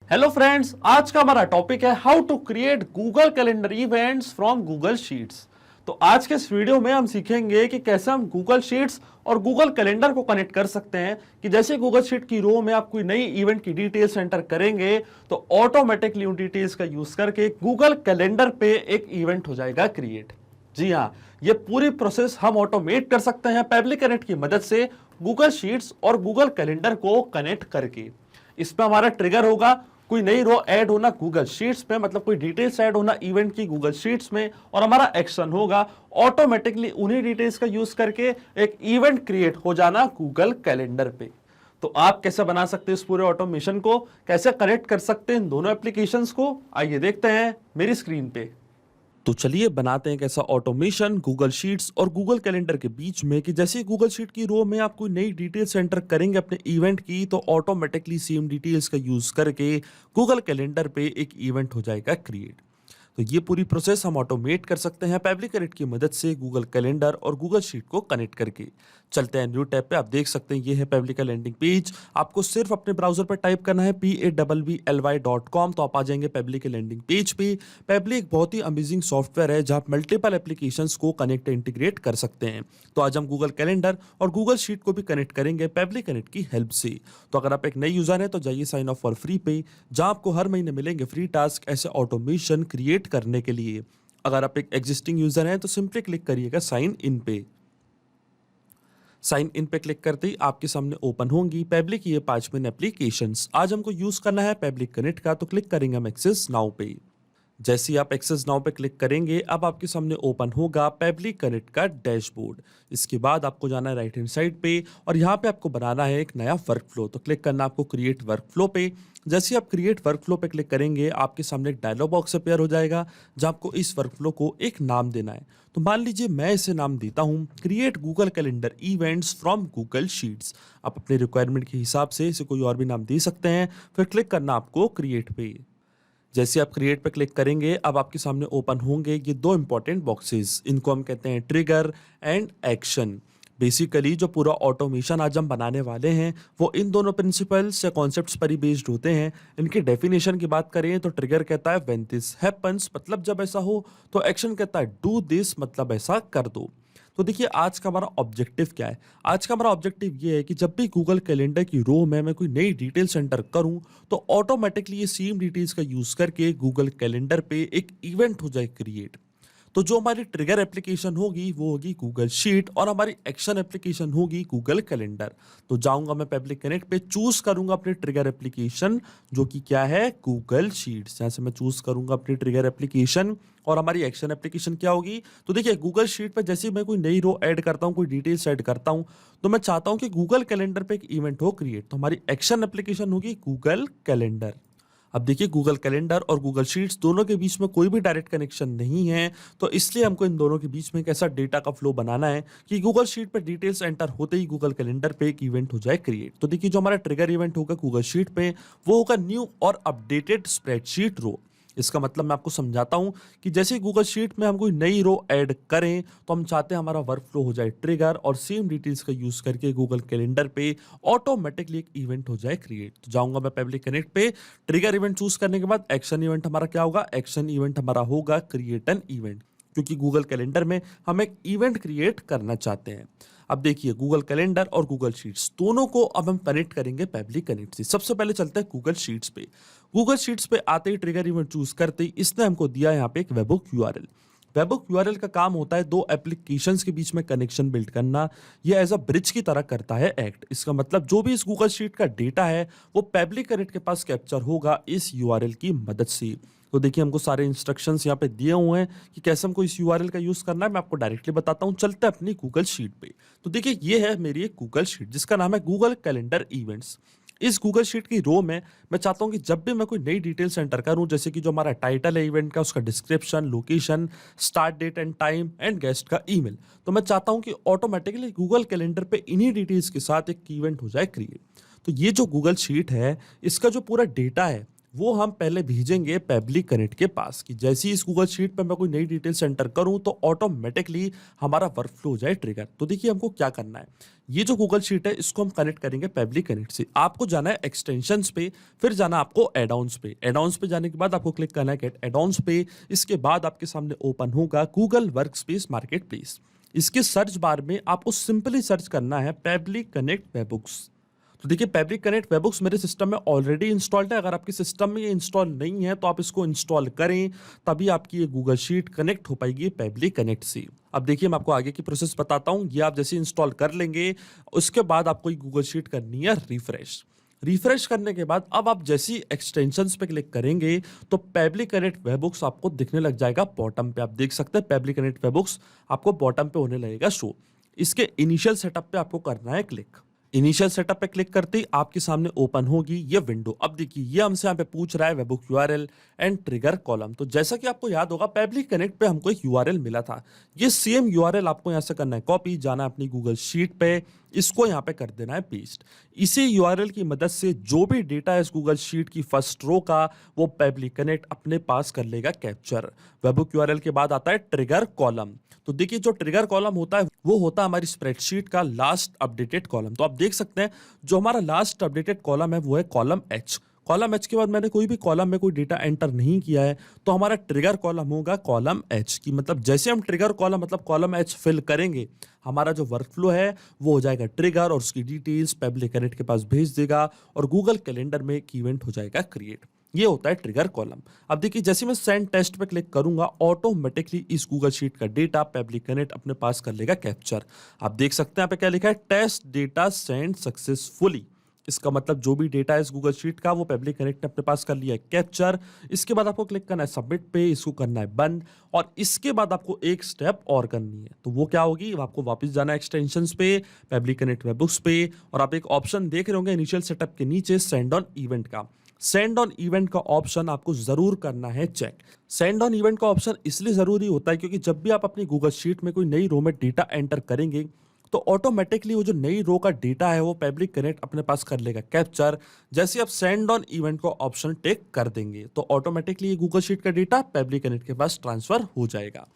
Hello friends, आज का हमारा टॉपिक है how to create Google calendar events from Google sheets. तो आज के इस वीडियो में हम सीखेंगे कि कैसे हम गूगल शीट्स और गूगल कैलेंडर को कनेक्ट कर सकते हैं कि जैसे गूगल शीट की रो में आप कोई नई इवेंट की डिटेल्स एंटर करेंगे तो ऑटोमेटिकली उन डिटेल्स का यूज करके गूगल कैलेंडर पे एक इवेंट हो जाएगा क्रिएट। जी हाँ, ये पूरी प्रोसेस हम ऑटोमेट कर सकते हैं पब्लिक कनेक्ट की मदद से गूगल शीट्स और गूगल कैलेंडर को कनेक्ट करके। इसमें हमारा ट्रिगर होगा कोई नई रो ऐड होना गूगल शीट्स पे, मतलब कोई डिटेल्स ऐड होना इवेंट की गूगल शीट्स में, और हमारा एक्शन होगा ऑटोमेटिकली उन्हीं डिटेल्स का यूज करके एक इवेंट क्रिएट हो जाना गूगल कैलेंडर पे। तो आप कैसे बना सकते हैं इस पूरे ऑटोमेशन को, कैसे कनेक्ट कर सकते हैं इन दोनों एप्लीकेशंस को, आइए देखते हैं मेरी स्क्रीन पे। तो चलिए बनाते हैं कैसा ऑटोमेशन गूगल शीट्स और गूगल कैलेंडर के बीच में कि जैसे गूगल शीट की रो में आप कोई नई डिटेल्स एंटर करेंगे अपने इवेंट की तो ऑटोमेटिकली सेम डिटेल्स का यूज करके गूगल कैलेंडर पे एक इवेंट हो जाएगा क्रिएट। तो ये पूरी प्रोसेस हम ऑटोमेट कर सकते हैं पब्लिक कनेक्ट की मदद से गूगल कैलेंडर और गूगल शीट को कनेक्ट करके। चलते हैं न्यू टैब पे, आप देख सकते हैं ये है पब्लिक लैंडिंग पेज। आपको सिर्फ अपने ब्राउजर पर टाइप करना है PABBLY.com, तो आप आ जाएंगे पब्लिक लैंडिंग पेज पे। पब्लिक एक बहुत ही अमेजिंग सॉफ्टवेयर है जहां आप मल्टीपल एप्लीकेशंस को कनेक्ट इंटीग्रेट कर सकते हैं। तो आज हम गूगल कैलेंडर और गूगल शीट को भी कनेक्ट करेंगे पब्लिक कनेक्ट की हेल्प से। तो अगर आप एक नए यूजर हैं तो जाइए साइन अप फॉर फ्री पे, जहां आपको हर महीने मिलेंगे फ्री टास्क ऐसे ऑटोमेशन क्रिएट करने के लिए। अगर आप एक एग्जिस्टिंग यूजर हैं तो सिंपली क्लिक करिएगा साइन इन पे। साइन इन पे क्लिक करते ही आपके सामने ओपन होंगी पब्लिक ये 5 मेन एप्लीकेशंस। आज हमको यूज करना है पब्लिक कनेक्ट का, तो क्लिक करेंगे हम एक्सेस नाउ पे। जैसे ही आप एक्सेस नाउ पे क्लिक करेंगे अब आपके सामने ओपन होगा पब्लिक कनेक्ट का डैशबोर्ड। इसके बाद आपको जाना है राइट हैंड साइड पे और यहाँ पे आपको बनाना है एक नया वर्क फ्लो, तो क्लिक करना आपको क्रिएट वर्क फ्लो पे। जैसे ही आप क्रिएट वर्क फ्लो पे क्लिक करेंगे आपके सामने एक डायलॉग बॉक्स अपेयर हो जाएगा जहाँ आपको इस वर्क फ्लो को एक नाम देना है। तो मान लीजिए मैं इसे नाम देता हूँ create Google calendar events from Google sheets. आप अपने रिक्वायरमेंट के हिसाब से इसे कोई और भी नाम दे सकते हैं। फिर क्लिक करना आपको क्रिएट पे। जैसे आप क्रिएट पे क्लिक करेंगे अब आपके सामने ओपन होंगे ये दो इंपॉर्टेंट बॉक्सेस, इनको हम कहते हैं ट्रिगर एंड एक्शन। बेसिकली जो पूरा ऑटोमेशन आज हम बनाने वाले हैं वो इन दोनों प्रिंसिपल्स या कॉन्सेप्ट्स पर ही बेस्ड होते हैं। इनकी डेफिनेशन की बात करें तो ट्रिगर कहता है व्हेन दिस हैपेंस, मतलब जब ऐसा हो, तो एक्शन कहता है डू दिस, मतलब ऐसा कर दो। तो देखिए आज का हमारा ऑब्जेक्टिव क्या है। आज का हमारा ऑब्जेक्टिव ये है कि जब भी गूगल कैलेंडर की रो में मैं कोई नई डिटेल्स एंटर करूं तो ऑटोमेटिकली ये सेम डिटेल्स का यूज करके गूगल कैलेंडर पे एक इवेंट हो जाए क्रिएट। तो जो हमारी ट्रिगर एप्लीकेशन होगी वो होगी गूगल शीट और हमारी एक्शन एप्लीकेशन होगी गूगल कैलेंडर। तो जाऊंगा मैं पब्लिक कनेक्ट पे, चूज करूंगा अपनी ट्रिगर एप्लीकेशन जो कि क्या है गूगल शीट्स। जैसे मैं चूज करूंगा अपनी ट्रिगर एप्लीकेशन और हमारी एक्शन एप्लीकेशन क्या होगी, तो देखिए गूगल शीट पे जैसे ही मैं कोई नई रो ऐड करता हूँ, कोई डिटेल्स ऐड करता हूँ, तो मैं चाहता हूँ कि गूगल कैलेंडर पे एक इवेंट हो क्रिएट। तो हमारी एक्शन एप्लीकेशन होगी गूगल कैलेंडर। अब देखिए गूगल कैलेंडर और गूगल शीट्स दोनों के बीच में कोई भी डायरेक्ट कनेक्शन नहीं है, तो इसलिए हमको इन दोनों के बीच में एक ऐसा डेटा का फ्लो बनाना है कि गूगल शीट पे डिटेल्स एंटर होते ही गूगल कैलेंडर पे एक इवेंट हो जाए क्रिएट। तो देखिए जो हमारा ट्रिगर इवेंट होगा गूगल शीट पे वो होगा न्यू और अपडेटेड स्प्रेडशीट रो। इसका मतलब मैं आपको समझाता हूं कि जैसे गूगल शीट में हम कोई नई रो ऐड करें तो हम चाहते हैं हमारा वर्क फ्लो हो जाए ट्रिगर और सेम डिटेल्स का यूज करके गूगल कैलेंडर पे ऑटोमेटिकली एक इवेंट हो जाए क्रिएट। तो जाऊंगा मैं पब्लिक कनेक्ट पे, ट्रिगर इवेंट चूज करने के बाद एक्शन इवेंट हमारा क्या होगा, एक्शन इवेंट हमारा होगा क्रिएट एन इवेंट, क्योंकि गूगल कैलेंडर में हम एक इवेंट क्रिएट करना चाहते हैं। अब देखिए गूगल कैलेंडर और गूगल शीट्स दोनों को अब हम कनेक्ट करेंगे पब्लिक कनेक्ट से। सबसे पहले चलते हैं गूगल शीट्स पे। गूगल शीट्स पे आते ही ट्रिगर इवेंट चूज करते ही इसने हमको दिया यहाँ पे एक वेबहुक यूआरएल। वेबहुक यूआरएल का काम होता है दो एप्लीकेशंस के बीच में कनेक्शन बिल्ड करना। ये एज अ ब्रिज की तरह करता है एक्ट। इसका मतलब जो भी इस गूगल शीट का डेटा है वो पब्लिक कनेक्ट के पास कैप्चर होगा इस यूआरएल की मदद से। तो देखिए हमको सारे इंस्ट्रक्शंस यहाँ पे दिए हुए हैं कि कैसे हमको इस यूआरएल का यूज करना है, मैं आपको डायरेक्टली बताता हूँ। चलते हैं अपनी गूगल शीट पे। तो देखिए ये है मेरी एक गूगल शीट जिसका नाम है गूगल कैलेंडर इवेंट्स। इस गूगल शीट की रो में मैं चाहता हूं कि जब भी मैं कोई नई डिटेल्स एंटर करूं, जैसे कि जो हमारा टाइटल है इवेंट का, उसका description, location, start date and time and guest का ईमेल, तो मैं चाहता हूं कि ऑटोमेटिकली गूगल कैलेंडर पे इन्हीं डिटेल्स के साथ एक इवेंट हो जाए क्रिएट। तो ये जो गूगल शीट है इसका जो पूरा डेटा है वो हम पहले भेजेंगे पब्लिक कनेक्ट के पास कि जैसे ही इस गूगल शीट पे मैं कोई नई डिटेल्स एंटर करूं तो ऑटोमेटिकली हमारा वर्कफ्लो हो जाए ट्रिगर। तो देखिए हमको क्या करना है, ये जो गूगल शीट है इसको हम कनेक्ट करेंगे पब्लिक कनेक्ट से। आपको जाना है एक्सटेंशंस पे, फिर जाना आपको एड ऑन्स पे। एड ऑन्स पे जाने के बाद आपको क्लिक करना है गेट एड ऑन्स पे। इसके बाद आपके सामने ओपन होगा गूगल वर्कस्पेस मार्केटप्लेस। इसके सर्च बार में आपको सिंपली सर्च करना है पब्लिक कनेक्ट वेबबुक्स। तो देखिए पब्लिक कनेक्ट वेबबुक्स मेरे सिस्टम में ऑलरेडी इंस्टॉल्ड है। अगर आपके सिस्टम में ये इंस्टॉल नहीं है तो आप इसको इंस्टॉल करें, तभी आपकी ये गूगल शीट कनेक्ट हो पाएगी पब्लिक कनेक्ट से। अब देखिए मैं आपको आगे की प्रोसेस बताता हूँ। ये आप जैसे इंस्टॉल कर लेंगे उसके बाद आपको ये गूगल शीट करनी है रिफ्रेश। रिफ्रेश करने के बाद अब आप जैसी एक्सटेंशंस पे क्लिक करेंगे तो पब्लिक कनेक्ट वेबबुक्स आपको दिखने लग जाएगा बॉटम पे। आप देख सकते हैं पब्लिक कनेक्ट वेबबुक्स आपको बॉटम पे होने लगेगा शो। इसके इनिशियल सेटअप पे आपको करना है क्लिक। इनिशियल सेटअप पे क्लिक करते ही आपके सामने ओपन होगी ये विंडो। अब देखिए ये हमसे यहाँ पे पूछ रहा है WebBook URL and trigger column. तो जैसा कि आपको याद होगा पब्लिक कनेक्ट पे हमको एक यूआरएल मिला था, ये सेम यूआरएल आपको यहाँ से करना है कॉपी, जाना है अपनी गूगल शीट पे, इसको यहाँ पे कर देना है पेस्ट। इसी यूआरएल की मदद से जो भी डेटा है इस गूगल शीट की फर्स्ट रो का वो पब्लिक कनेक्ट अपने पास कर लेगा कैप्चर। वेबबुक यूआरएल के बाद आता है ट्रिगर कॉलम। तो देखिए जो ट्रिगर कॉलम होता है वो होता है हमारी स्प्रेडशीट का लास्ट अपडेटेड कॉलम। तो आप देख सकते हैं जो हमारा लास्ट अपडेटेड कॉलम है वो है कॉलम एच। कॉलम एच के बाद मैंने कोई भी कॉलम में कोई डेटा एंटर नहीं किया है तो हमारा ट्रिगर कॉलम होगा कॉलम एच की। मतलब जैसे हम ट्रिगर कॉलम मतलब कॉलम एच फिल करेंगे हमारा जो वर्कफ्लो है वो हो जाएगा ट्रिगर और उसकी डिटेल्स पब्लिक कनेक्ट के पास भेज देगा और गूगल कैलेंडर में एक इवेंट हो जाएगा क्रिएट। ये होता है ट्रिगर कॉलम। अब देखिए जैसे मैं सेंड टेस्ट पे क्लिक करूंगा ऑटोमेटिकली इस गूगल शीट का डेटा पब्लिक कनेक्ट अपने पास कर लेगा कैप्चर। आप देख सकते हैं यहाँ पे क्या लिखा है, टेस्ट डेटा सेंड सक्सेसफुली। इसका मतलब जो भी डेटा है इस गूगल शीट का वो पब्लिक कनेक्ट ने अपने पास कर लिया है कैप्चर। इसके बाद आपको क्लिक करना है सबमिट पे, इसको करना है बंद और इसके बाद आपको एक स्टेप और करनी है। तो वो क्या होगी, आपको वापस जाना है एक्सटेंशंस पे, पब्लिक कनेक्ट वेबबुक्स पे और आप एक ऑप्शन देख रहे होंगे इनिशियल सेटअप के नीचे सेंड ऑन इवेंट का। सेंड ऑन इवेंट का ऑप्शन आपको जरूर करना है चेक। सेंड ऑन इवेंट का ऑप्शन इसलिए जरूरी होता है क्योंकि जब भी आप अपनी गूगल शीट में कोई नई रो में डेटा एंटर करेंगे तो ऑटोमेटिकली वो जो नई रो का डेटा है वो पब्लिक कनेक्ट अपने पास कर लेगा कैप्चर। जैसे आप सेंड ऑन इवेंट का ऑप्शन टिक कर देंगे तो ऑटोमेटिकली गूगल शीट का डेटा पब्लिक कनेक्ट के पास ट्रांसफर हो जाएगा।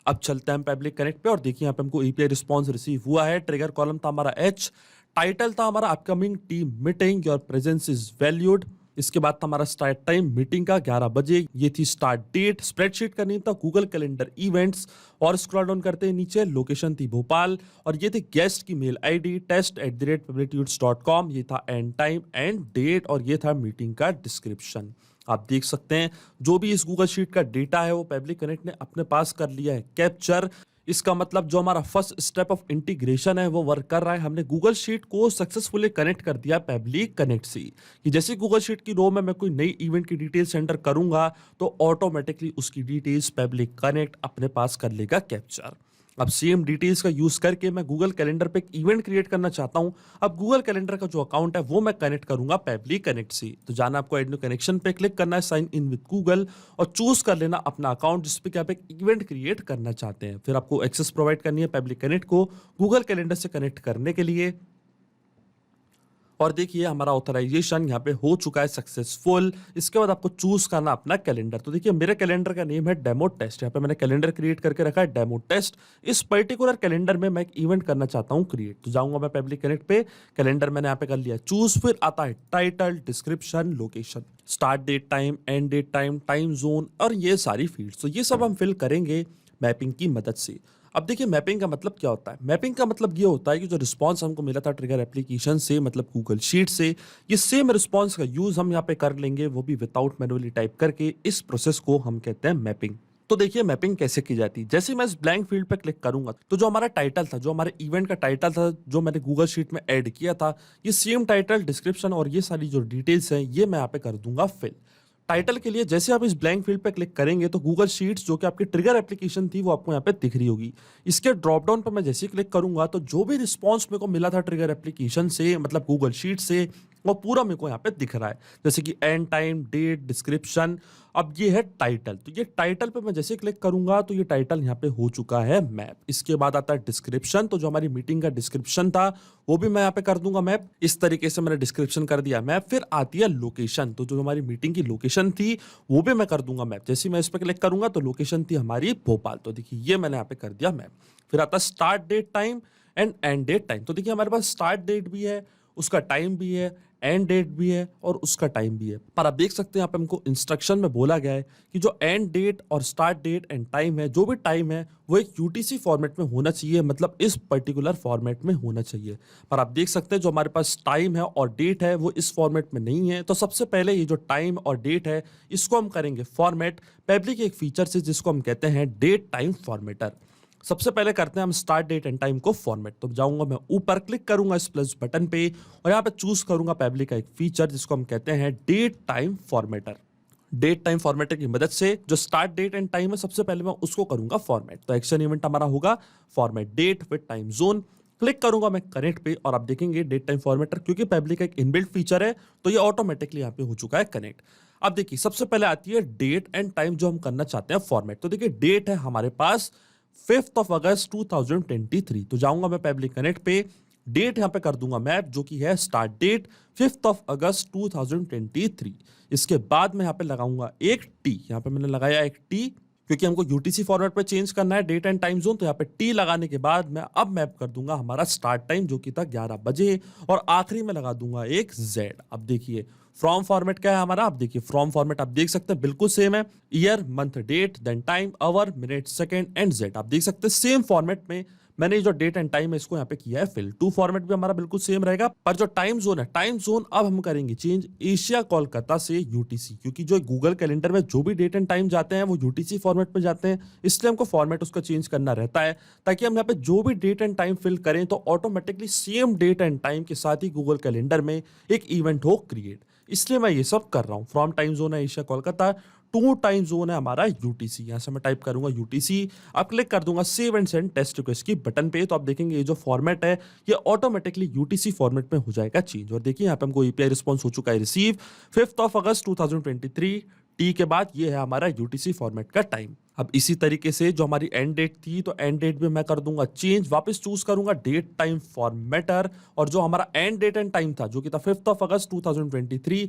अब चलते हैं हम पब्लिक कनेक्ट पे और देखिए यहाँ पे हमको एपीआई रिस्पॉन्स रिसीव हुआ है। ट्रिगर कॉलम था हमारा एच, टाइटल था हमारा upcoming team meeting, your presence is valued. इसके बाद था हमारा स्टार्ट टाइम मीटिंग का 11 बजे, ये थी स्टार्ट डेट। स्प्रेडशीट का नेम था गूगल कैलेंडर इवेंट्स और स्क्रॉल डाउन करते हैं नीचे लोकेशन थी भोपाल और ये थी गेस्ट की मेल आईडी test@publicitudes.com। ये था एंड टाइम एंड डेट और ये था मीटिंग का डिस्क्रिप्शन। आप देख सकते हैं जो भी इस गूगल शीट का डेटा है वो पब्लिक कनेक्ट ने अपने पास कर लिया है कैप्चर। इसका मतलब जो हमारा फर्स्ट स्टेप ऑफ इंटीग्रेशन है वो वर्क कर रहा है। हमने गूगल शीट को सक्सेसफुली कनेक्ट कर दिया पब्लिक कनेक्ट से कि जैसे गूगल शीट की रो में मैं कोई नई इवेंट की डिटेल्स एंटर करूंगा तो ऑटोमेटिकली उसकी डिटेल्स पब्लिक कनेक्ट अपने पास कर लेगा कैप्चर। अब सेम डिटेल्स का यूज करके मैं गूगल कैलेंडर पे एक इवेंट क्रिएट करना चाहता हूं। अब गूगल कैलेंडर का जो अकाउंट है वो मैं कनेक्ट करूंगा पब्लिक कनेक्ट से। तो जाना आपको एड न्यू कनेक्शन पे क्लिक करना है, साइन इन विद गूगल और चूज कर लेना अपना अकाउंट जिस पे कि आप एक इवेंट क्रिएट करना चाहते हैं। फिर आपको एक्सेस प्रोवाइड करनी है पब्लिक कनेक्ट को गूगल कैलेंडर से कनेक्ट करने के लिए। और देखिए हमारा ऑथराइजेशन यहाँ पे हो चुका है सक्सेसफुल। इसके बाद आपको चूज करना अपना कैलेंडर। तो देखिए मेरे कैलेंडर का नेम है डेमो टेस्ट। यहाँ पे मैंने कैलेंडर क्रिएट करके रखा है डेमो टेस्ट। इस पर्टिकुलर कैलेंडर में मैं एक इवेंट करना चाहता हूँ क्रिएट। तो जाऊंगा मैं पब्लिक कनेक्ट पे, कैलेंडर मैंने यहाँ पे कर लिया चूज। फिर आता है title, description, location, start date time, end date time, time zone और ये सारी फील्ड्स। तो ये सब हम फिल करेंगे मैपिंग की मदद से। अब देखिए मैपिंग का मतलब क्या होता है। मैपिंग का मतलब ये होता है कि जो रिस्पांस हमको मिला था ट्रिगर एप्लीकेशन से मतलब गूगल शीट से, ये सेम रिस्पांस का यूज हम यहाँ पे कर लेंगे, वो भी विदाउट मैनुअली टाइप करके। इस प्रोसेस को हम कहते हैं मैपिंग। तो देखिए मैपिंग कैसे की जाती है। जैसे मैं इस ब्लैंक फील्ड पे क्लिक करूंगा तो जो हमारा टाइटल था, जो हमारे इवेंट का टाइटल था जो मैंने गूगल शीट में ऐड किया था, ये सेम टाइटल, डिस्क्रिप्शन और ये सारी जो डिटेल्स हैं ये मैं यहाँ पे कर दूंगा फिल। टाइटल के लिए जैसे आप इस ब्लैंक फील्ड पे क्लिक करेंगे तो गूगल शीट्स जो कि आपकी ट्रिगर एप्लीकेशन थी वो आपको यहाँ पे दिख रही होगी। इसके ड्रॉप डाउन पर मैं जैसे ही क्लिक करूंगा तो जो भी रिस्पांस मेरे को मिला था ट्रिगर एप्लीकेशन से मतलब गूगल शीट से, वो पूरा मेरे को यहाँ पे दिख रहा है, जैसे कि एंड टाइम, डेट, डिस्क्रिप्शन। अब ये है टाइटल, तो ये टाइटल पे मैं जैसे क्लिक करूंगा तो ये टाइटल यहाँ पे हो चुका है मैप। इसके बाद आता है डिस्क्रिप्शन, तो जो हमारी मीटिंग का डिस्क्रिप्शन था वो भी मैं यहाँ पे कर दूंगा मैप। इस तरीके से मैंने डिस्क्रिप्शन कर दिया मैप। फिर आती है लोकेशन, तो जो हमारी मीटिंग की लोकेशन थी वो भी मैं कर दूंगा मैप। जैसे मैं इस पर क्लिक करूंगा तो लोकेशन थी हमारी भोपाल, तो देखिए ये मैंने यहाँ पे कर दिया मैप। फिर आता है start date time and end date time, तो देखिए हमारे पास स्टार्ट डेट भी है, उसका टाइम भी है, एंड डेट भी है और उसका टाइम भी है। पर आप देख सकते हैं यहाँ पे हमको इंस्ट्रक्शन में बोला गया है कि जो एंड डेट और स्टार्ट डेट एंड टाइम है, जो भी टाइम है वो एक यूटीसी फॉर्मेट में होना चाहिए, मतलब इस पर्टिकुलर फॉर्मेट में होना चाहिए। पर आप देख सकते हैं जो हमारे पास टाइम है और डेट है वो इस फॉर्मेट में नहीं है। तो सबसे पहले ये जो टाइम और डेट है इसको हम करेंगे फॉर्मेट पेबली के एक फीचर से, जिसको हम कहते हैं डेट टाइम फॉर्मेटर। सबसे पहले करते हैं हम स्टार्ट डेट एंड टाइम को फॉर्मेट। तो जाऊंगा मैं ऊपर, क्लिक करूंगा इस प्लस बटन पे और यहाँ पे चूज करूंगा पेबली का एक फीचर जिसको हम कहते हैं date time formatter. Date time formatter की मदद से जो स्टार्ट डेट एंड टाइम है सबसे पहले मैं उसको करूंगा फॉर्मेट। तो एक्शन इवेंट हमारा होगा format date with time zone. Click करूंगा मैं कनेक्ट पे और आप देखेंगे डेट टाइम फॉर्मेटर, क्योंकि पेबली का एक इनबिल्ट फीचर है तो ये ऑटोमेटिकली यहाँ पे हो चुका है कनेक्ट। अब देखिए सबसे पहले आती है डेट एंड टाइम जो हम करना चाहते हैं फॉर्मेट। तो देखिए डेट है हमारे पास 5 अगस्त 2023। तो जाऊंगा मैं पेबली कनेक्ट पे, डेट यहां पे कर दूंगा मैप जो कि है स्टार्ट डेट 5 अगस्त 2023। इसके बाद मैं यहां पे लगाऊंगा एक टी, यहां पे मैंने लगाया एक टी क्योंकि हमको यूटीसी फॉर्मेट पे चेंज करना है डेट एंड टाइम जोन। तो यहाँ पे टी लगाने के बाद मैं अब मैप कर दूंगा हमारा स्टार्ट टाइम जो कि था 11 बजे और आखिरी में लगा दूंगा एक जेड। अब देखिए फ्रॉम फॉर्मेट क्या है हमारा, अब देखिए फ्रॉम फॉर्मेट आप देख सकते हैं बिल्कुल सेम है, year, month, date, then time, hour, minute, second and Z. आप देख सकते हैं सेम फॉर्मेट में मैंने जो डेट एंड टाइम है इसको यहाँ पे किया है फिल। टू फॉर्मेट भी हमारा बिल्कुल सेम रहेगा, पर जो टाइम जोन है, टाइम जोन अब हम करेंगे चेंज एशिया कोलकाता से यूटीसी, क्योंकि जो गूगल कैलेंडर में जो भी डेट एंड टाइम जाते हैं वो यूटीसी फॉर्मेट में जाते हैं, इसलिए हमको फॉर्मेट उसका चेंज करना रहता है ताकि हम यहाँ पे जो भी डेट एंड टाइम फिल करें तो automatically same date and time के साथ ही गूगल कैलेंडर में एक इवेंट हो क्रिएट। इसलिए मैं ये सब कर रहा हूँ। फ्रॉम टाइम जोन है Asia Kolkata, to time zone है हमारा यूटीसी। यहां से मैं टाइप करूंगा यूटीसी, अब क्लिक कर दूंगा save and send test request की बटन पे। तो आप देखेंगे ये जो फॉर्मेट है ये ऑटोमेटिकली यूटीसी फॉर्मेट में हो जाएगा चेंज। और देखिए यहाँ पे हमको एपीआई रिस्पॉन्स हो चुका है रिसीव 5 अगस्त 2023। टी के बाद ये है हमारा यूटीसी फॉर्मेट का टाइम। अब इसी तरीके से जो हमारी एंड डेट थी तो एंड डेट भी मैं कर दूंगा चेंज, वापस चूज करूंगा डेट टाइम फॉर्मेटर और जो हमारा एंड डेट एंड टाइम था जो कि था 5 अगस्त 2023,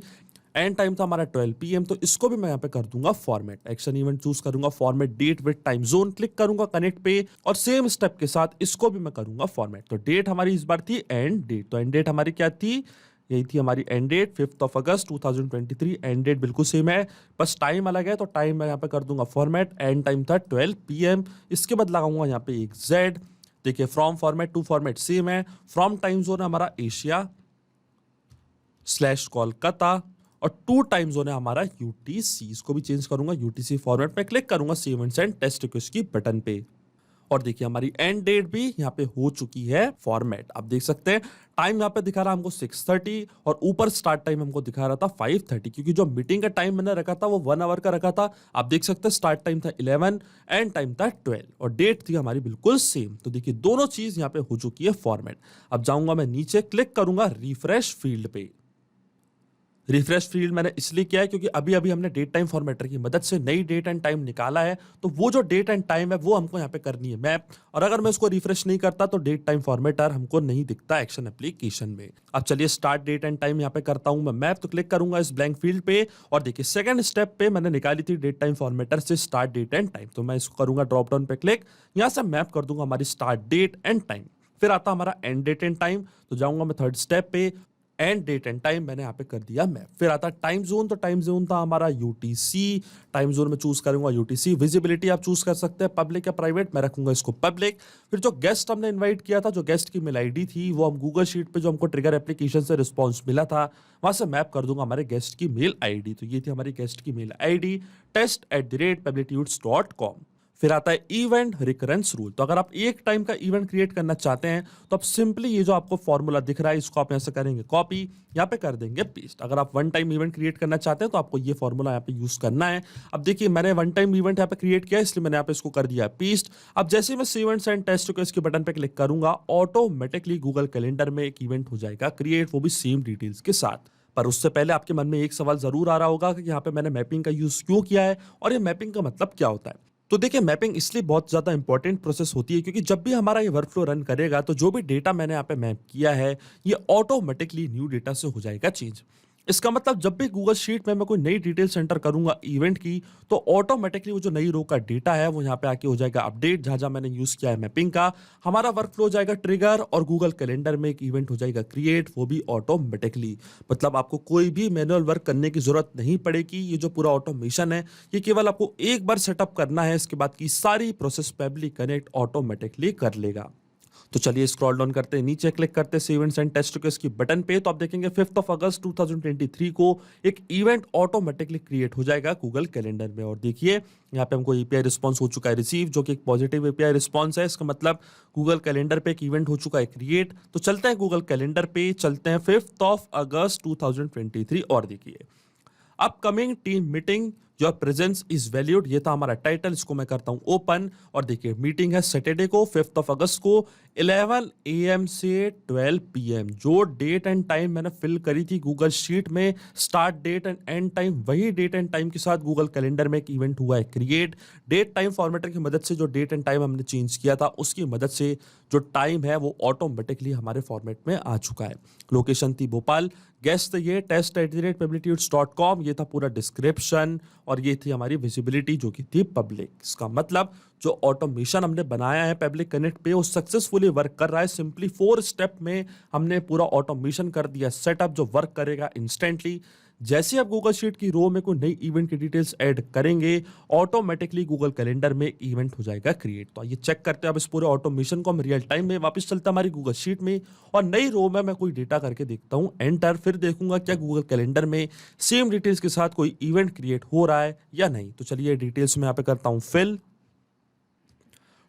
एंड टाइम था हमारा 12 PM, तो इसको भी मैं यहाँ पे कर दूंगा फॉर्मेट। एक्शन इवेंट चूज करूंगा format date with time zone, click करूंगा कनेक्ट पे और सेम स्टेप के साथ इसको भी मैं करूंगा फॉर्मेट। तो डेट हमारी इस बार थी एंड डेट, तो एंड डेट हमारी क्या थी, यही थी हमारी एंड डेट 5 अगस्त 2023। एंड डेट बिल्कुल सेम है, बस टाइम अलग है, तो टाइम मैं यहाँ पे कर दूंगा फॉर्मेट। एंड टाइम था 12 PM, इसके बाद लगाऊंगा यहाँ पे एक जेड। देखिए from format to format same है। फ्रॉम टाइम जोन हमारा एशिया / कोलकाता और टू टाइम जोन है हमारा यूटीसी, इसको भी चेंज करूंगा यूटीसी फॉर्मेट में, क्लिक करूंगा save and send test request की बटन पे। और देखिए हमारी एंड डेट भी यहाँ पे हो चुकी है फॉर्मेट। आप देख सकते हैं टाइम यहाँ पे दिखा रहा हमको 6:30 और ऊपर स्टार्ट टाइम हमको दिखा रहा था 5:30, क्योंकि जो मीटिंग का टाइम मैंने रखा था वो 1 आवर का रखा था। आप देख सकते हैं स्टार्ट टाइम था 11, एंड टाइम था 12 और डेट थी हमारी बिल्कुल सेम। तो देखिए दोनों चीज यहाँ पे हो चुकी है फॉर्मेट। अब जाऊंगा मैं नीचे, क्लिक करूंगा रिफ्रेश फील्ड पे। रिफ्रेश फील्ड मैंने इसलिए किया है क्योंकि अभी अभी हमने डेट टाइम फॉर्मेटर की मदद से नई डेट एंड टाइम निकाला है, तो वो जो डेट एंड टाइम है वो हमको यहाँ पे करनी है मैप। और अगर मैं उसको रिफ्रेश नहीं करता तो डेट टाइम फॉर्मेटर हमको नहीं दिखता एक्शन एप्लीकेशन में। अब चलिए स्टार्ट डेट एंड टाइम यहाँ पे करता हूँ मैं मैप, तो क्लिक करूंगा इस ब्लैंक फील्ड पे और देखिए सेकंड स्टेप पे मैंने निकाली थी डेट टाइम फॉर्मेटर से स्टार्ट डेट एंड टाइम। तो मैं इसको करूंगा ड्रॉप डाउन पे क्लिक, यहाँ से मैप कर दूंगा हमारी स्टार्ट डेट एंड टाइम। फिर आता हमारा एंड डेट एंड टाइम, तो जाऊंगा मैं थर्ड स्टेप पे, एंड डेट एंड टाइम मैंने यहाँ पे कर दिया मैप। फिर आता टाइम जोन, तो टाइम जोन था हमारा यूटीसी। टाइम जोन में चूज करूंगा यूटीसी। विजिबिलिटी आप चूज कर सकते हैं पब्लिक या प्राइवेट, मैं रखूंगा इसको पब्लिक। फिर जो गेस्ट हमने इनवाइट किया था, जो गेस्ट की मेल आईडी थी वो हम गूगल शीट पे जो हमको ट्रिगर एप्लीकेशन से रिस्पॉन्स मिला था वहां से मैप कर दूंगा हमारे गेस्ट की मेल आईडी। तो ये थी हमारी गेस्ट की मेल आईडी test@pebblitudes.com। फिर आता है इवेंट रिकरेंस रूल। तो अगर आप एक टाइम का इवेंट क्रिएट करना चाहते हैं तो आप सिंपली ये जो आपको फॉर्मूला दिख रहा है इसको आप यहाँ से करेंगे कॉपी, यहाँ पे कर देंगे पेस्ट। अगर आप वन टाइम इवेंट क्रिएट करना चाहते हैं तो आपको ये फॉर्मूला यहाँ पे यूज करना है। अब देखिए मैंने वन टाइम इवेंट यहाँ पे क्रिएट किया इसलिए मैंने यहाँ पे इसको कर दिया पेस्ट। अब जैसे ही मैं सेव एंड सेंड टेस्ट को इसके बटन पे क्लिक करूंगा ऑटोमेटिकली गूगल कैलेंडर में एक इवेंट हो जाएगा क्रिएट, वो भी सेम डिटेल्स के साथ। पर उससे पहले आपके मन में एक सवाल जरूर आ रहा होगा कि यहाँ पे मैंने मैपिंग का यूज क्यों किया है और ये मैपिंग का मतलब क्या होता है। तो देखिए मैपिंग इसलिए बहुत ज्यादा इंपॉर्टेंट प्रोसेस होती है क्योंकि जब भी हमारा ये वर्कफ्लो रन करेगा तो जो भी डेटा मैंने यहाँ पे मैप किया है ये ऑटोमेटिकली न्यू डेटा से हो जाएगा चेंज। इसका मतलब जब भी गूगल शीट में मैं कोई नई डिटेल एंटर करूंगा इवेंट की तो ऑटोमेटिकली वो जो नई रो का डेटा है वो यहाँ पे आके हो जाएगा अपडेट, जहां जहां मैंने यूज किया है मैपिंग का। हमारा वर्कफ्लो हो जाएगा ट्रिगर और गूगल कैलेंडर में एक इवेंट हो जाएगा क्रिएट, वो भी ऑटोमेटिकली। मतलब आपको कोई भी मैनुअल वर्क करने की जरूरत नहीं पड़ेगी। ये जो पूरा ऑटोमेशन है ये केवल आपको एक बार सेटअप करना है, इसके बाद की सारी प्रोसेस पेबली कनेक्ट ऑटोमेटिकली कर लेगा। तो चलिए स्क्रॉल डाउन करते हैं, नीचे क्लिक करते हैं save and send test request की बटन पे। तो आप देखेंगे 5 अगस्त 2023 को एक इवेंट ऑटोमेटिकली क्रिएट हो जाएगा गूगल कैलेंडर में। और देखिए यहाँ पे हमको एपीआई रिस्पांस हो चुका है रिसीव, जो कि एक पॉजिटिव एपीआई रिस्पांस है। इसका मतलब गूगल कैलेंडर पे एक इवेंट हो चुका है क्रिएट। तो चलते हैं गूगल कैलेंडर पे, चलते हैं 5 अगस्त 2023 और देखिए upcoming team meeting your presence is valued, ये था हमारा टाइटल। इसको मैं करता हूं ओपन और देखिए मीटिंग है सैटरडे को 5 अगस्त को 11 AM से 12 PM। जो डेट एंड टाइम मैंने फिल करी थी गूगल शीट में, start date and end time, वही डेट एंड टाइम के साथ गूगल कैलेंडर में एक इवेंट हुआ है क्रिएट। डेट टाइम फॉर्मेटर की मदद से जो डेट एंड टाइम हमने चेंज किया था उसकी मदद से जो टाइम है वो ऑटोमेटिकली हमारे फॉर्मेट में आ चुका है। लोकेशन थी भोपाल, गेस्ट ये test@pabilitytudes.com, ये था पूरा डिस्क्रिप्शन और ये थी हमारी विजिबिलिटी जो कि थी पब्लिक। इसका मतलब जो ऑटोमेशन हमने बनाया है पब्लिक कनेक्ट पे वो सक्सेसफुली वर्क कर रहा है। सिंपली 4 स्टेप में हमने पूरा ऑटोमेशन कर दिया सेटअप, जो वर्क करेगा इंस्टेंटली। जैसे आप गूगल शीट की रो में कोई नई इवेंट की डिटेल्स ऐड करेंगे ऑटोमेटिकली गूगल कैलेंडर में इवेंट हो जाएगा क्रिएट। तो ये चेक करते हैं अब इस पूरे ऑटोमेशन को हम रियल टाइम में। वापस चलता हमारी गूगल शीट में और नई रो में मैं कोई डेटा करके देखता हूं एंटर, फिर देखूंगा क्या गूगल कैलेंडर में सेम डिटेल्स के साथ कोई इवेंट क्रिएट हो रहा है या नहीं। तो चलिए डिटेल्स में यहाँ पे करता हूं फिल।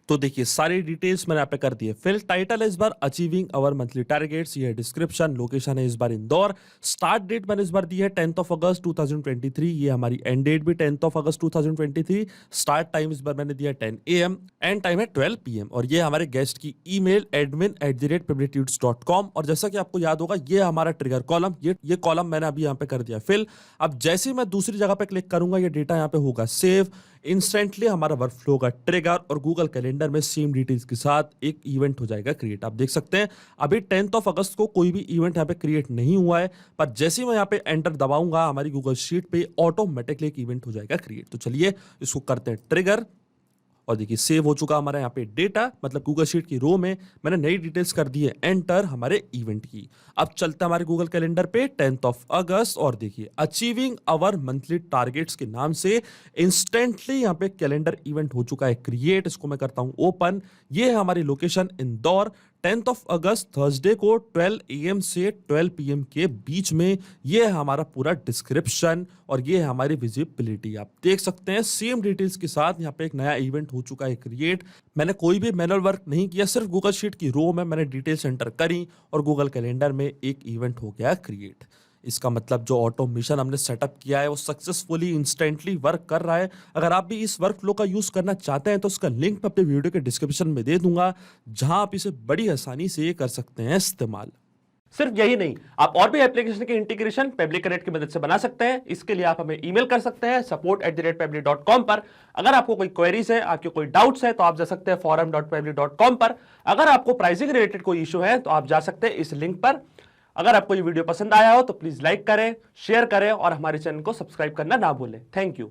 तो देखिए सारी डिटेल्स मैंने यहाँ पे कर दी है फिल। टाइटल है इस बार अचीविंग अवर मंथली टारगेट्स, ये है डिस्क्रिप्शन। लोकेशन है इस बार इंदौर। स्टार्ट डेट मैंने इस बार दी है 10 अगस्त 2023, ये हमारी एंड डेट भी 10 अगस्त 2023। स्टार्ट टाइम इस बार मैंने दिया 10 AM, एंड टाइम है 12 PM। और ये हमारे गेस्ट की ईमेल admin@pabilitytudes.com। और जैसा कि आपको याद होगा ये हमारा ट्रिगर कॉलम, ये कॉलम मैंने अभी यहाँ पे कर दिया फिल। अब जैसे ही मैं दूसरी जगह पे क्लिक करूंगा ये डेटा यहाँ पे होगा सेव, इंस्टेंटली हमारा वर्कफ्लो का ट्रिगर और गूगल कैलेंडर में सेम डिटेल्स के साथ एक इवेंट हो जाएगा क्रिएट। आप देख सकते हैं अभी 10 अगस्त को कोई भी इवेंट यहाँ पे क्रिएट नहीं हुआ है, पर जैसे ही मैं यहाँ पे एंटर दबाऊंगा हमारी गूगल शीट पे ऑटोमेटिकली एक इवेंट हो जाएगा क्रिएट। तो चलिए इसको करते हैं ट्रिगर और देखिए सेव हो चुका हमारा यहाँ पे डेटा, मतलब गूगल शीट की रो में मैंने नई डिटेल्स कर दी है एंटर हमारे इवेंट की। अब चलते हैं हमारे गूगल कैलेंडर पे 10 अगस्त और देखिए अचीविंग अवर मंथली टारगेट्स के नाम से इंस्टेंटली यहाँ पे कैलेंडर इवेंट हो चुका है क्रिएट। इसको मैं करता हूं ओपन। ये है हमारी लोकेशन इंदौर। 10 अगस्त थर्सडे को 12 AM से 12 PM के बीच में ये है हमारा पूरा डिस्क्रिप्शन और ये है हमारी विजिबिलिटी। आप देख सकते हैं सेम डिटेल्स के साथ यहाँ पे एक नया इवेंट हो चुका है क्रिएट। मैंने कोई भी मैनुअल वर्क नहीं किया, सिर्फ गूगल शीट की रो में मैंने डिटेल्स एंटर करी और गूगल कैलेंडर में एक इवेंट हो गया क्रिएट। इसका मतलब जो ऑटोमेशन हमने सेटअप किया है वो सक्सेसफुली इंस्टेंटली वर्क कर रहा है। अगर आप भी इस वर्क फ्लो का यूज करना चाहते हैं तो उसका लिंक मैं अपने वीडियो के डिस्क्रिप्शन में दे दूंगा, जहां आप इसे बड़ी आसानी से कर सकते हैं इस्तेमाल। सिर्फ यही नहीं, आप और भी एप्लीकेशन के इंटीग्रेशन पब्लिक कनेक्ट की मदद से बना सकते हैं। इसके लिए आप हमें ईमेल कर सकते हैं support@pability.com पर। अगर आपको कोई क्वेरीज है, आपके कोई डाउट्स है तो आप जा सकते हैं forum.pability.com पर। अगर आपको प्राइसिंग रिलेटेड कोई इशू है तो आप जा सकते हैं इस लिंक पर। अगर आपको ये वीडियो पसंद आया हो तो प्लीज लाइक करें, शेयर करें और हमारे चैनल को सब्सक्राइब करना ना भूलें। Thank you.